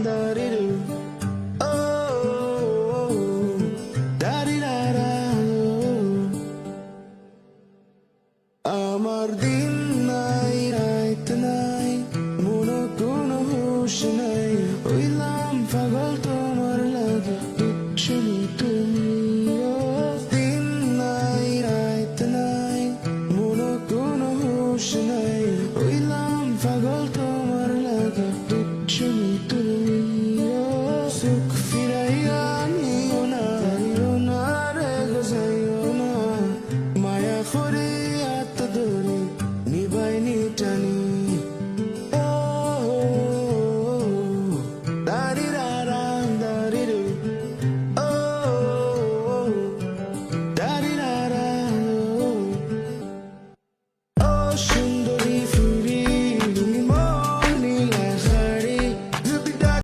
দারিরু ও দারিরারা আমার দিন নাই রাত নাই মনো কোনো হুশ নাই হইলাম পাগল তোমার লাগে শুনি তুমি ও দিন নাই রাত নাই মনো কোনো হুশ নাই হইলাম পাগল তোমার লাগে শুনি তুমি ও সুখ ফিরাইয়া নিও না রে যাইও না মায়া করে ধরে নিবাইনি টানি ও দাঁড়িয়ে